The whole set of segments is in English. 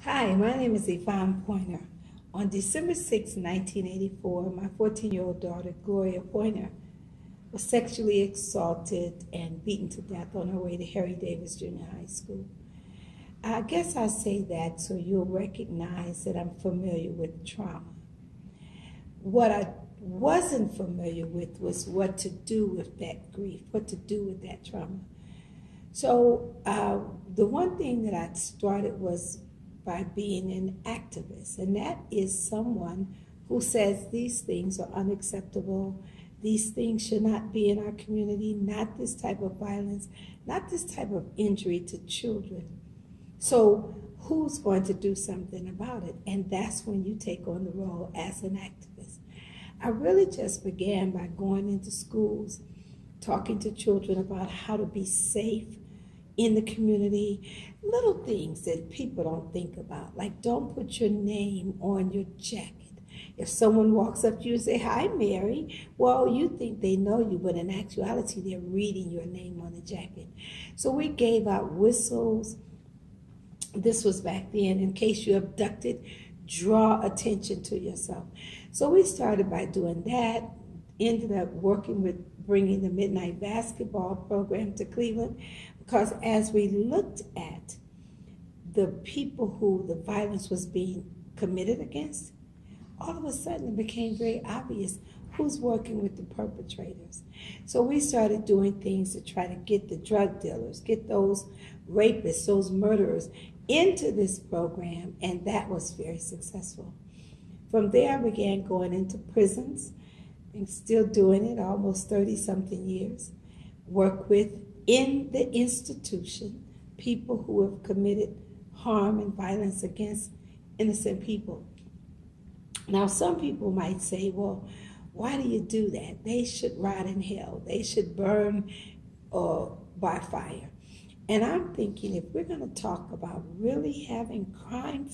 Hi, my name is Yvonne Pointer. On December 6, 1984, my 14-year-old daughter, Gloria Pointer, was sexually assaulted and beaten to death on her way to Harry Davis Junior High School. I guess I say that so you'll recognize that I'm familiar with trauma. What I wasn't familiar with was what to do with that grief, what to do with that trauma. So the one thing that I started was by being an activist, and that is someone who says these things are unacceptable, these things should not be in our community, not this type of violence, not this type of injury to children. So who's going to do something about it? And that's when you take on the role as an activist. I really just began by going into schools, talking to children about how to be safe in the community, little things that people don't think about, like don't put your name on your jacket. If someone walks up to you and say, "Hi, Mary," well, you think they know you, but in actuality, they're reading your name on the jacket. So we gave out whistles. This was back then. In case you're abducted, draw attention to yourself. So we started by doing that, ended up working with bringing the Midnight Basketball program to Cleveland, because as we looked at the people who the violence was being committed against, all of a sudden it became very obvious who's working with the perpetrators. So we started doing things to try to get the drug dealers, get those rapists, those murderers into this program, and that was very successful. From there, I began going into prisons and still doing it, almost 30-something years. Work with, in the institution, people who have committed harm and violence against innocent people. Now, some people might say, well, why do you do that? They should rot in hell. They should burn by fire. And I'm thinking, if we're going to talk about really having crime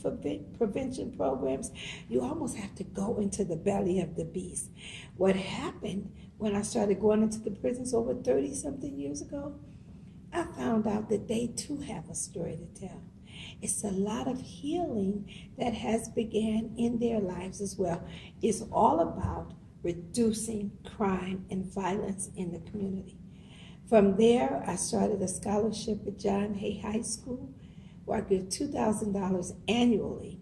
prevention programs, you almost have to go into the belly of the beast. What happened when I started going into the prisons over 30-something years ago, I found out that they too have a story to tell. It's a lot of healing that has began in their lives as well. It's all about reducing crime and violence in the community. From there, I started a scholarship at John Hay High School, where I give $2,000 annually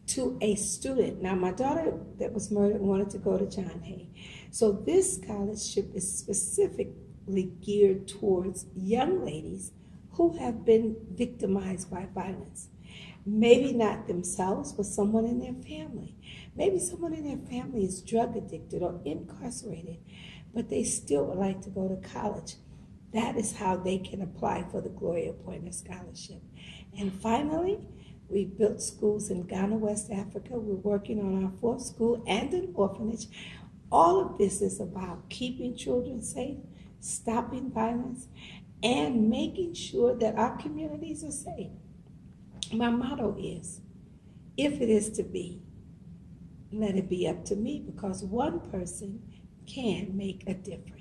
to a student. Now, my daughter that was murdered wanted to go to John Hay. So this scholarship is specifically geared towards young ladies who have been victimized by violence. Maybe not themselves, but someone in their family. Maybe someone in their family is drug addicted or incarcerated, but they still would like to go to college. That is how they can apply for the Gloria Pointer Scholarship. And finally, we built schools in Ghana, West Africa. We're working on our 4th school and an orphanage. All of this is about keeping children safe, stopping violence, and making sure that our communities are safe. My motto is, if it is to be, let it be up to me, because one person can make a difference.